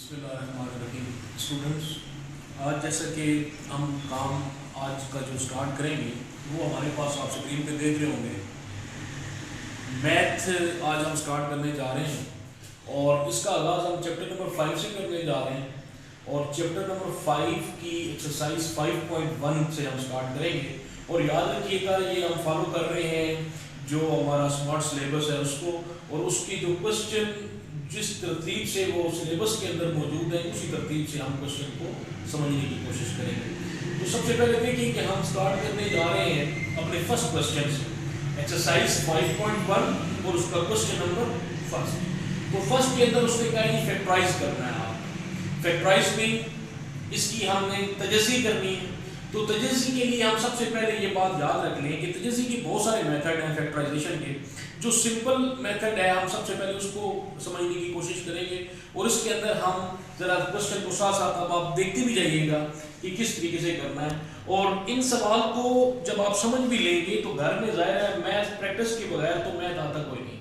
बिस्मिल्लाहिर्रहमानिर्रहीम। स्टूडेंट्स, आज जैसा कि हम काम आज का जो स्टार्ट करेंगे वो हमारे पास आप स्क्रीन पे देख रहे होंगे। मैथ आज हम स्टार्ट करने जा रहे हैं और इसका आगाज़ हम चैप्टर नंबर 5 से करने जा रहे हैं और चैप्टर नंबर 5 की एक्सरसाइज 5.1 से हम स्टार्ट करेंगे। और याद रखिएगा, ये हम फॉलो कर रहे हैं जो हमारा स्मार्ट सिलेबस है उसको, और उसकी जो क्वेश्चन जिस तरतीब से वो सिलेबस के अंदर मौजूद है उसी तरतीब से हम क्वेश्चन को समझने की कोशिश करेंगे। तो सबसे पहले देखिए कि हम स्टार्ट करने जा रहे हैं अपने फर्स्ट क्वेश्चन से, एक्सरसाइज 5.1 और उसका क्वेश्चन नंबर फर्स्ट। तो फर्स्ट के अंदर उसने कहा कि फैक्टराइज करना है। आप फैक्टराइज में इसकी हमने तजस्सी करनी है। तो तजस्सी के लिए हम सबसे पहले ये बात याद रख लें कि तजस्सी के बहुत सारे मेथड हैं फैक्टराइजेशन के। जो सिंपल मेथड है हम सबसे पहले उसको समझने की कोशिश करेंगे और इसके अंदर हम ज़रा क्वेश्चन को साथ साथ अब आप देखते भी जाइएगा कि किस तरीके से करना है। और इन सवाल को जब आप समझ भी लेंगे तो घर में ज़ाहिर है मैथ प्रैक्टिस के बगैर तो मैथ आता कोई नहीं।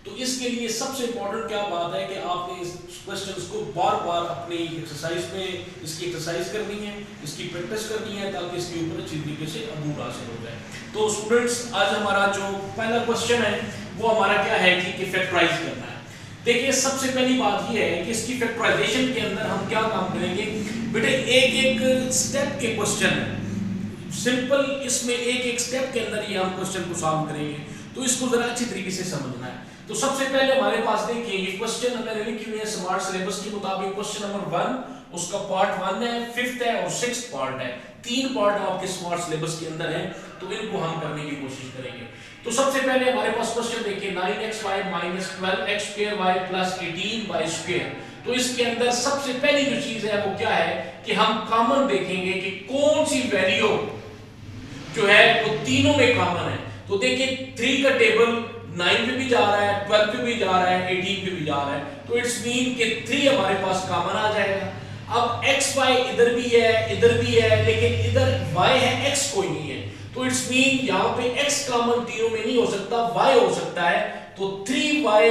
तो इसके लिए सबसे इम्पोर्टेंट क्या बात है कि आपने इस क्वेश्चंस को बार बार अपनी एक्सरसाइज में इसकी एक्सरसाइज करनी है, इसकी प्रैक्टिस करनी है ताकि इसके ऊपर अच्छी तरीके से अबूर हासिल हो जाए। तो स्टूडेंट्स, आज हमारा जो पहला क्वेश्चन है वो हमारा क्या है कि फैक्टराइज करना है। देखिए, सबसे पहली बात ये है कि इसकी फैक्टराइजेशन के अंदर हम क्या काम करेंगे बेटे, एक एक स्टेप के क्वेश्चन है सिंपल, इसमें एक एक स्टेप के अंदर ये हम क्वेश्चन को सॉल्व करेंगे। तो इसको जरा अच्छी तरीके से समझना है। तो सबसे पहले हमारे पास देखिए ये क्वेश्चन मैंने लिखी हुई है स्मार्ट सिलेबस के मुताबिक। क्वेश्चन नंबर 1 उसका पार्ट 1 है, 5th है और 6th पार्ट है। 3 पार्ट आपके स्मार्ट सिलेबस के अंदर है, तो इनको हम करने की कोशिश करेंगे। तो सबसे पहले हमारे पास क्वेश्चन देखिए 9xy - 12x² + 18y²। तो इसके अंदर सबसे पहली जो चीज है वो क्या है कि हम कॉमन देखेंगे कि कौन सी वैल्यू जो है वो तीनों में कॉमन है। तो देखिए 3 का टेबल 9 पे भी जा रहा है, 12 पे भी जा रहा है, 18 पे भी जा रहा है। तो इट्स मीन कि 3 हमारे पास कॉमन आ जाएगा। अब xy इधर भी है, इधर भी है, लेकिन इधर y है, x कोई नहीं है। तो इट्स मीन यहाँ पे x कॉमन तीनों में नहीं हो सकता, y हो सकता है। तो 3y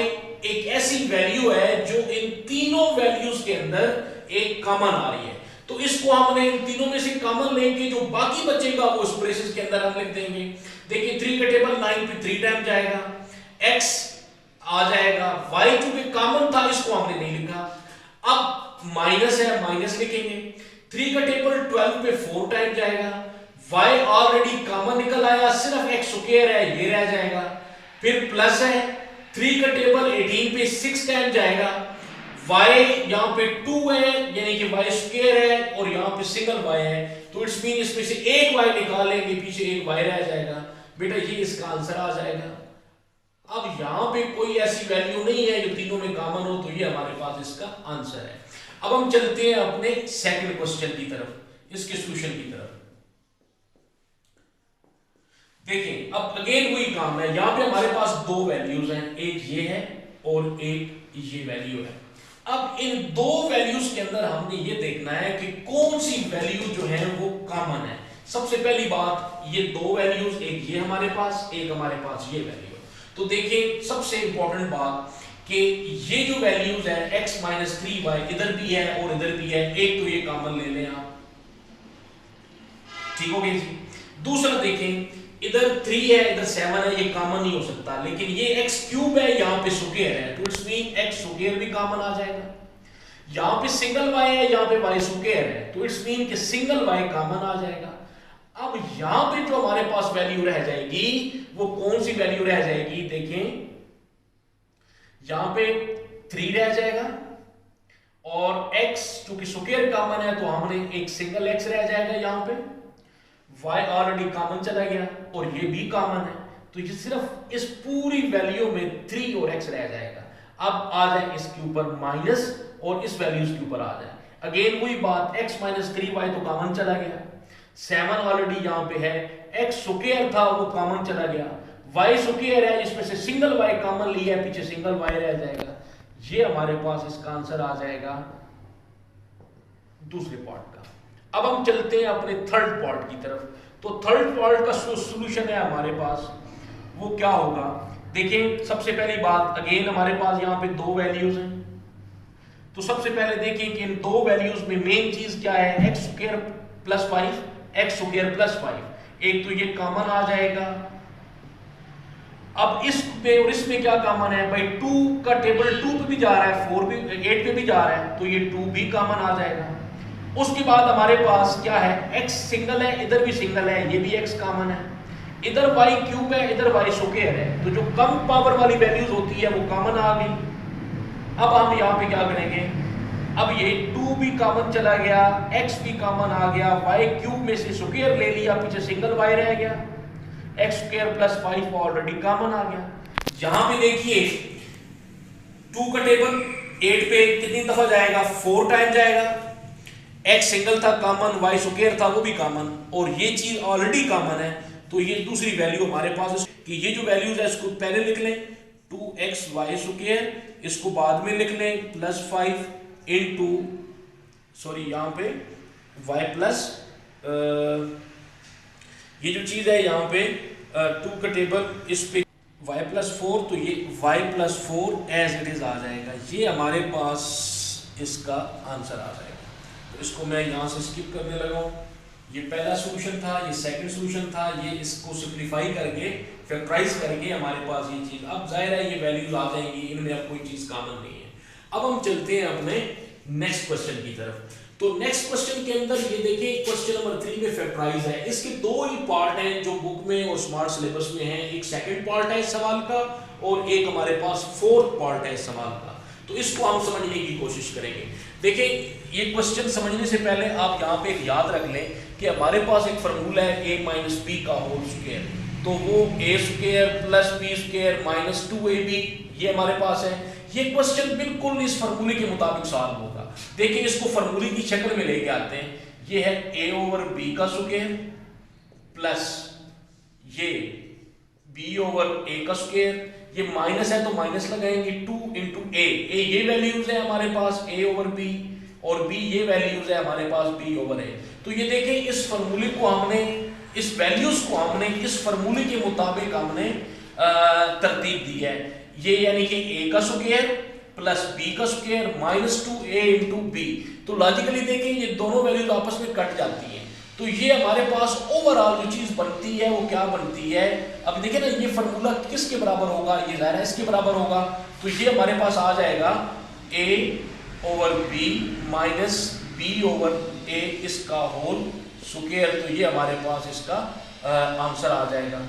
एक ऐसी वैल्यू है जो इन तीनों वैल्यूज के अंदर एक कॉमन आ रही है। तो इसको हमने इन तीनों में से कॉमन लेके जो बाकी बचेगा वो इस ब्रेसेस के अंदर हम लिख देंगे। देखिए 3 का टेबल 9 पे 3 टाइम जाएगा, x आ जाएगा, y चूंकि कॉमन था इसको हमने नहीं लिखा। अब माइनस है, माइनस लिखेंगे। 3 का टेबल 12 पे 4 टाइम जाएगा, y ऑलरेडी कॉमन निकल आया, सिर्फ x² है, ये रह जाएगा। फिर प्लस है, 3 का टेबल 18 पे 6 टाइम जाएगा, y यहाँ पे 2 है यानी कि y² है और यहाँ पे सिंगल y है। तो इट्स मीन इसमें से एक y निकालेंगे, पीछे एक y रह जाएगा। बेटा ये इसका आंसर आ जाएगा। अब यहाँ पे कोई ऐसी वैल्यू नहीं है जो तीनों में कॉमन हो, तो ये हमारे पास इसका आंसर है। अब हम चलते हैं अपने सेकंड क्वेश्चन की तरफ, इसके सॉल्यूशन की तरफ। देखिए अब अगेन वही काम है, यहाँ पे हमारे पास 2 वैल्यूज हैं, एक ये है और एक ये वैल्यू है। अब इन 2 वैल्यूज के अंदर हमने ये देखना है कि कौन सी वैल्यू जो है वो कॉमन है। सबसे पहली बात, ये 2 वैल्यूज, एक ये हमारे पास, एक हमारे पास ये वैल्यू। तो देखिए सबसे इंपॉर्टेंट बात कि ये जो वैल्यूज है x - 3y इधर भी है और इधर भी है, एक तो ये कॉमन ले लें आप, ठीक हो गया जी। दूसरा देखें, इधर 3 है, इधर 7 है, ये कॉमन नहीं हो सकता, लेकिन ये x³ है, यहाँ पे स्क्वायर है, तो इट्स मीन x² भी कॉमन आ जाएगा। यहाँ पे सिंगल y है, यहाँ पे y² है, तो इट्स मीन कि सिंगल y कॉमन आ जाएगा। अब यहां पे जो हमारे पास वैल्यू रह जाएगी वो कौन सी वैल्यू रह जाएगी, देखें यहां पे 3 रह जाएगा और x चूंकि स्क्वायर कॉमन है तो हमने एक सिंगल x रह जाएगा, यहां पे y ऑलरेडी कॉमन चला गया और ये भी कॉमन है, तो ये सिर्फ इस पूरी वैल्यू में 3 और x रह जाएगा। अब आ जाए इसके ऊपर माइनस और इस वैल्यूज के ऊपर आ जाए, अगेन वही बात, x - 3y तो कॉमन चला गया, 7 ऑलरेडी यहां पे है, x² था वो कॉमन चला गया, y² है इसमें से सिंगल y कॉमन लिया है, पीछे सिंगल y रह जाएगा। ये हमारे पास इसका आंसर आ जाएगा दूसरे पार्ट का। अब हम चलते हैं अपने थर्ड पार्ट की तरफ। तो थर्ड पार्ट का सॉल्यूशन है हमारे पास, वो क्या होगा। देखिए सबसे पहली बात, अगेन हमारे पास यहाँ पे 2 वैल्यूज हैं, तो सबसे पहले देखिए कि इन दो वैल्यूज में मेन चीज क्या है, x square plus 5, x square plus 5। एक तो ये कॉमन आ जाएगा। अब इसमें और इसमें क्या कॉमन है भाई, 2 का टेबल 2 पे भी जा रहा है, 4 भी 8 पे भी जा रहा है, तो ये 2 भी कॉमन आ जाएगा। उसके बाद हमारे पास क्या है, x सिंगल है, इधर भी सिंगल है, ये भी x कॉमन है, इधर y क्यूब है, इधर y स्क्वायर है, तो जो कम पावर वाली वैल्यूज होती है वो कॉमन आ गई। अब हम यहाँ पे क्या करेंगे, अब ये 2 भी कॉमन चला गया, x भी कॉमन आ गया, y क्यूब में से स्क्वायर ले लिया, पीछे सिंगल y रह गया, x square plus 5 already common आ गया। यहां पे देखिए 2 का टेबल 8 पे कितनी दफा जाएगा, 4 टाइम जाएगा, x सिंगल था कॉमन, y स्क्वायर था वो भी कॉमन, और ये चीज ऑलरेडी कॉमन है, तो ये दूसरी वैल्यू हमारे पास कि ये जो वैल्यूज है इसको पहले लिख लें 2xy स्क्वायर, इसको बाद में लिख लें प्लस 5 इंटू सॉरी यहाँ पे y प्लस ये जो चीज है यहाँ पे 2 का टेबल इस पे y प्लस 4, तो ये y plus 4 as it is आ जाएगा, ये हमारे पास इसका आंसर आ जाएगा। तो इसको मैं यहाँ से स्किप करने लगा हूँ। ये पहला सॉल्यूशन था, ये सेकंड सॉल्यूशन था, ये इसको सिंपलीफाई करके फैक्टराइज करके हमारे पास ये चीज, अब जाहिर है ये वैल्यूज आ जाएंगी, इनमें अब कोई चीज कॉमन नहीं है। अब हम चलते हैं अपने नेक्स्ट क्वेश्चन की तरफ। तो नेक्स्ट क्वेश्चन के अंदर ये देखिए क्वेश्चन नंबर 3 में फैक्टराइज है, इसके दो ही पार्ट हैं जो बुक में और स्मार्ट सिलेबस में हैं, एक सेकंड पार्ट है इस सवाल का और एक हमारे पास फोर्थ पार्ट है इस सवाल का। तो इसको हम समझने की कोशिश करेंगे। देखिए ये क्वेश्चन समझने से पहले आप यहाँ पे एक याद रख लें कि हमारे पास एक फार्मूला है a माइनस बी का होल स्क्वायर, तो वो a square plus B square minus 2ab ये हमारे पास है। ये क्वेश्चन बिल्कुल इस फार्मूले के मुताबिक सॉल्व होगा। देखिए इसको फार्मूले की शक्ल में लेके आते हैं, ये है a ओवर b का स्क्वायर प्लस ये b ओवर a का स्क्वायर, ये माइनस है तो माइनस लगाएंगे 2 इंटू ए ये वैल्यूज है हमारे पास a ओवर b और b ये वैल्यूज है हमारे पास b ओवर a। तो ये देखिए इस फार्मूले को हमने, इस वैल्यूज को हमने इस फार्मूले के मुताबिक हमने तरतीब दी है। ये यानी कि a का स्क्वायर प्लस b का square minus 2a into b, तो लॉजिकली देखिए ये दोनों वैल्यूज आपस में कट जाती हैं, तो ये हमारे पास ओवरऑल जो चीज बनती है वो क्या बनती है। अब देखिए ना ये फार्मूला किसके बराबर होगा, ये जाहिर है इसके बराबर होगा, तो ये हमारे पास आ जाएगा a over b minus b over a इसका होल स्क्वायर, तो ये हमारे पास इसका आंसर आ जाएगा।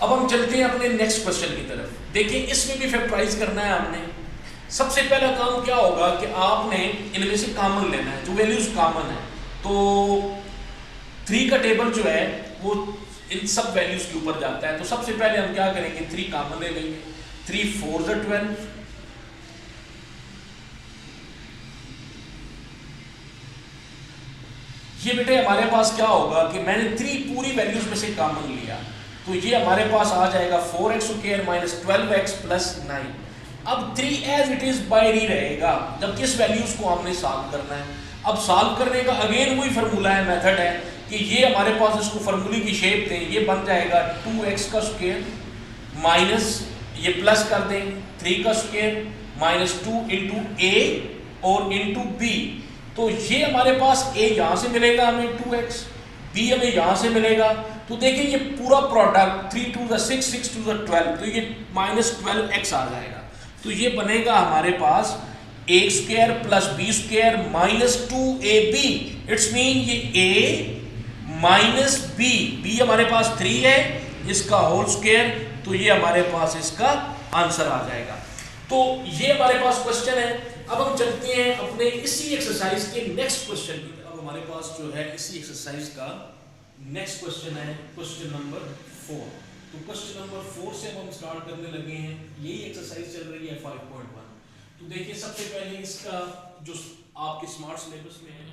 अब हम चलते हैं अपने नेक्स्ट क्वेश्चन की तरफ। देखिए इसमें भी फैक्टराइज करना है हमने। सबसे पहला काम क्या होगा कि आपने इनमें से कॉमन लेना है, जो वैल्यूज कॉमन है, तो 3 का टेबल जो है वो इन सब वैल्यूज के ऊपर जाता है। तो सबसे पहले हम क्या करेंगे, 3 कॉमन ले लेंगे, 3 4 12, ये बेटे हमारे पास क्या होगा कि मैंने 3 पूरी वैल्यूज में से कॉमन लिया, तो ये हमारे पास आ जाएगा 4x square minus 12x plus 9। अब 3 as it is by D रहेगा, जबकि इस वैल्यूज को हमने सॉल्व करना है। अब सॉल्व करने का अगेन वही फार्मूला है, मेथड है कि ये हमारे पास इसको फार्मूले की शेप दें, ये बन जाएगा 2x का स्क्वायर माइनस ये प्लस कर दें 3 का स्क्वायर माइनस 2 इंटू a और इंटू b, तो ये हमारे पास a यहाँ से मिलेगा हमें 2x, b हमें यहाँ से मिलेगा, तो देखिए ये पूरा प्रोडक्ट 3 2 6 6 2 12, तो ये माइनस 12x आ जाएगा। तो ये बनेगा हमारे पास a square plus b square minus 2ab, it's mean ये a माइनस b हमारे पास 3 है, इसका होल स्क्वायर, तो ये हमारे पास इसका आंसर आ जाएगा। तो ये हमारे पास क्वेश्चन है। अब हम चलते हैं अपने इसी एक्सरसाइज के नेक्स्ट क्वेश्चन की। अब हमारे पास जो है इसी एक्सरसाइज का नेक्स्ट क्वेश्चन है क्वेश्चन नंबर 4। तो क्वेश्चन नंबर 4 से अब हम स्टार्ट करने लगे हैं, यही एक्सरसाइज चल रही है 5.1। तो देखिए सबसे पहले इसका जो आपके स्मार्ट सिलेबस में है,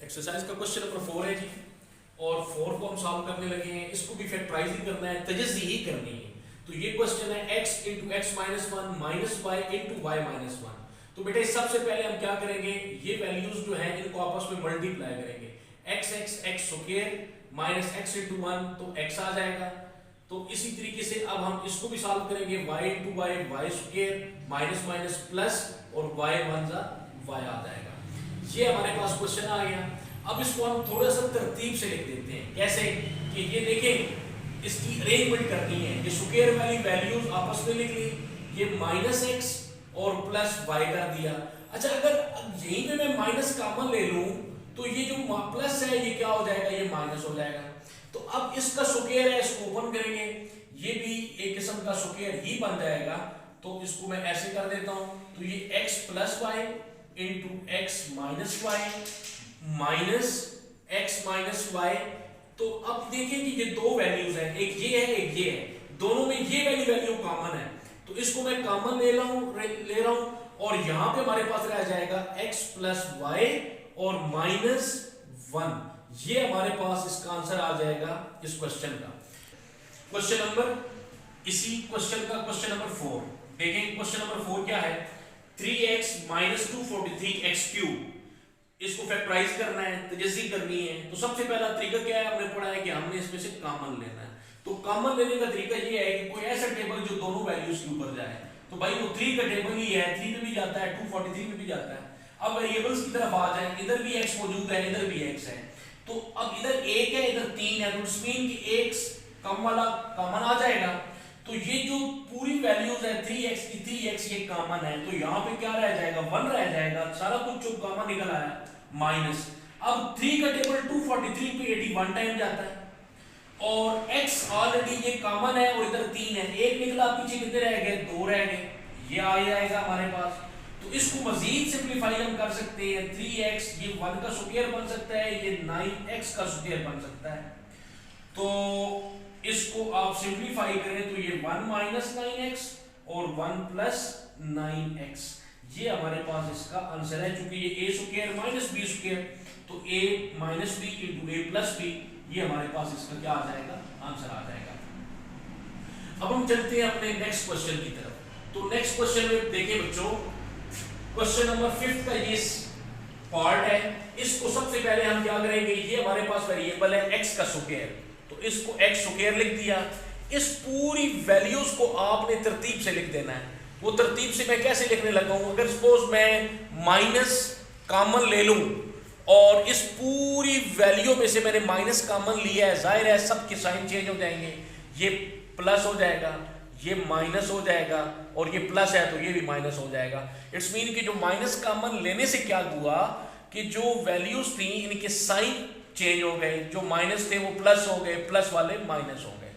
एक्सरसाइज का क्वेश्चन नंबर 4 है जी, और 4 को हम सॉल्व करने लगे हैं। इसको भी फैक्टराइज ही करना है, तजज़ी ही करनी है। तो ये क्वेश्चन है x into x minus 1 minus Y into Y minus 1। तो बेटे सबसे पहले हम क्या करेंगे, ये वैल्यूज जो है इनको आपस में मल्टीप्लाई करेंगे, x x x square minus x into 1, तो x आ जाएगा। तो इसी तरीके से अब हम इसको भी सॉल्व करेंगे, y into Y Y square minus minus plus और y वन जा y आ जाएगा। ये हमारे पास क्वेश्चन आ गया। अब इसको हम थोड़ा सा तरतीब से लिख देते हैं। कैसे कि ये देखें, इसकी अरेंजमेंट करनी है। ये स्क्वायर वाली वैल्यूज आपस में लिख ली, ये माइनस एक्स और प्लस वाई कर दिया। अच्छा, अगर यहीं पे मैं माइनस कॉमन ले लूं तो ये जो प्लस है ये क्या हो जाएगा, ये माइनस हो जाएगा। तो अब इसका स्क्वायर है, इसको ओपन करेंगे, ये भी एक किस्म का स्क्वायर ही बन जाएगा। तो इसको मैं ऐसे कर देता हूं, तो ये x plus Y into X minus Y minus X minus Y. तो अब देखिए कि ये दो वैल्यूज हैं, एक ये है एक ये है, दोनों में ये वैल्यू कॉमन है। तो इसको मैं कॉमन ले रहा हूं और यहां पे हमारे पास रह जाएगा x प्लस वाई और माइनस 1। ये हमारे पास इसका आंसर आ जाएगा इस क्वेश्चन का। क्वेश्चन नंबर, इसी क्वेश्चन का क्वेश्चन नंबर 4 देखें। क्वेश्चन नंबर 4 क्या है, 3x माइनस 243x क्यूब, इसको फैक्टराइज करना है, तजज़ी करनी है। तो सबसे पहला तरीका क्या है, हमने पढ़ा है कि हमने इसमें से कॉमन लेना है। तो कॉमन लेने का तरीका ये है कि कोई ऐसा टेबल जो दोनों वैल्यूज के ऊपर जाए। तो भाई वो 3 का टेबल ही है, 3 में भी जाता है, 243 में भी जाता है। अब वेरिएबल्स की तरफ आ जाए, इधर भी x मौजूद है, इधर भी x है। तो अब इधर 1 है, इधर 3 है, तो इट्स मीन कि x कम वाला कॉमन आ जाएगा। तो ये जो पूरी वैल्यूज है 3x की 3x ये कॉमन है, तो यहाँ पे क्या रह जाएगा, 1 रह जाएगा। सारा कुछ जो कॉमन निकल आया माइनस। अब 3 का टेबल 243 पे 81 टाइम जाता है और x ऑलरेडी ये कॉमन है और इधर 3 है, 1 निकला, पीछे कितने रह गए, 2 रह गए। ये आ जाएगा हमारे पास। तो इसको मजीद सिंपलीफाई हम कर सकते हैं, 3x ये 1 का स्क्वायर बन सकता है, ये 9x का स्क्वायर बन सकता है। तो इसको आप सिंपलीफाई करें तो ये 1 माइनस 9x और 1 प्लस 9x, ये हमारे पास इसका आंसर है। चूंकि ये a square minus b square, तो a minus b into a plus b, ये हमारे पास इसका क्या आ जाएगा, आंसर आ जाएगा। अब हम चलते हैं अपने नेक्स्ट क्वेश्चन की तरफ। तो नेक्स्ट क्वेश्चन में देखिए बच्चों, क्वेश्चन नंबर 5 का ये पार्ट है। इसको सबसे पहले हम क्या करेंगे, ये हमारे पास वेरिएबल है x का स्क्वायर, तो इसको x स्क्वायर लिख दिया। इस पूरी वैल्यूज को आपने तरतीब से लिख देना है। वो तरतीब से मैं कैसे लिखने लगा हूं, अगर सपोज मैं माइनस कॉमन ले लूं और इस पूरी वैल्यू में से मैंने माइनस कॉमन लिया है, जाहिर है सबके साइन चेंज हो जाएंगे। ये प्लस हो जाएगा, ये माइनस हो जाएगा, और ये प्लस है तो ये भी माइनस हो जाएगा। इट्स मीन कि जो माइनस कॉमन लेने से क्या हुआ कि जो वैल्यूज थी इनके साइन चेंज हो गए, जो माइनस थे वो प्लस हो गए, प्लस वाले माइनस हो गए।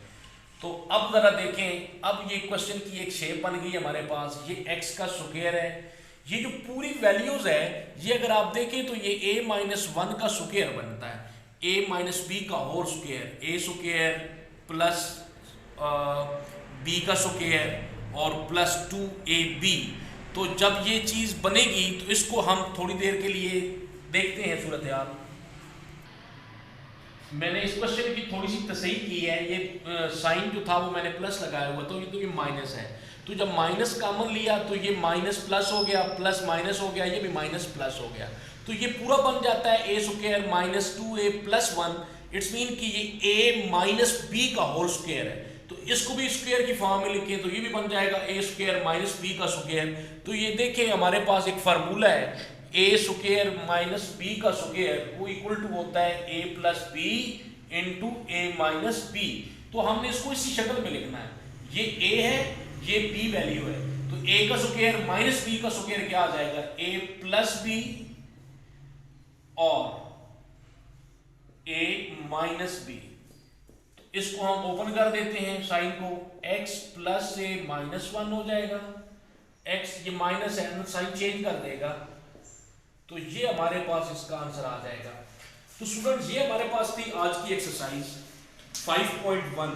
तो अब जरा देखें, अब ये क्वेश्चन की एक शेप बन गई हमारे पास। ये x का स्क्वायर है, ये जो पूरी वैल्यूज है ये अगर आप देखें तो ये a माइनस 1 का स्क्वायर बनता है, a माइनस b का whole square, a square plus b का स्क्वायर और प्लस 2ab। तो जब ये चीज बनेगी तो इसको हम थोड़ी देर के लिए देखते हैं सूरत हाल। मैंने इस क्वेश्चन की थोड़ी सी तसहीह की है। ये साइन जो था वो मैंने प्लस लगाया हुआ, तो ये माइनस है। तो जब माइनस कॉमन लिया तो ये माइनस प्लस हो गया, प्लस माइनस हो गया, ये भी माइनस प्लस हो गया। तो ये पूरा बन जाता है a square minus 2a plus 1। It's mean कि ये a माइनस b का होल स्क्वायर है। तो इसको भी स्क्वायर की फॉर्म में लिखें तो ये भी बन जाएगा a स्क्वायर माइनस b का स्क्वायर। तो ये देखें हमारे पास एक फार्मूला है, a स्क्वायर माइनस b का स्क्वायर वो इक्वल टू होता है a plus b into a minus b। तो हमने इसको इसी शक्ल में लिखना है, ये a है, ये b वैल्यू है। तो a का स्क्वायर माइनस b का स्क्वायर क्या आ जाएगा, a प्लस b और a माइनस b। तो इसको हम ओपन कर देते हैं साइन को, x प्लस से माइनस 1 हो जाएगा, x ये माइनस है साइन चेंज कर देगा, तो ये हमारे पास इसका आंसर आ जाएगा। तो स्टूडेंट्स ये हमारे पास थी आज की एक्सरसाइज 5.1।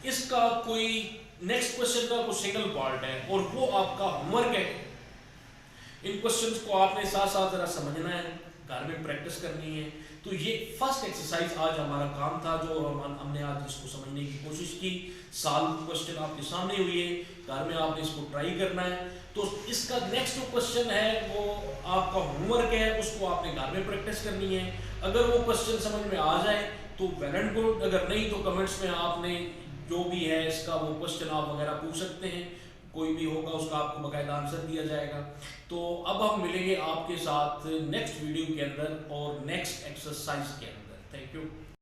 इसका कोई नेक्स्ट क्वेश्चन का कोई सिंगल पार्ट है और वो आपका होमवर्क है। इन क्वेश्चंस को आपने साथ साथ जरा समझना है, घर में प्रैक्टिस करनी है। तो ये फर्स्ट एक्सरसाइज आज हमारा काम था जो हमने आज इसको समझने की कोशिश की। साल क्वेश्चन आपके सामने हुई है, घर में आपने इसको ट्राई करना है। तो इसका नेक्स्ट जो क्वेश्चन है वो आपका होमवर्क है, उसको आपने घर में प्रैक्टिस करनी है। अगर वो क्वेश्चन समझ में आ जाए तो वेल एंड गुड, अगर नहीं तो कमेंट्स में आपने जो भी है इसका वो क्वेश्चन आप वगैरह पूछ सकते हैं, कोई भी होगा उसका आपको बाकायदा आंसर दिया जाएगा। तो अब हम मिलेंगे आपके साथ नेक्स्ट वीडियो के अंदर और नेक्स्ट एक्सरसाइज के अंदर। Thank you.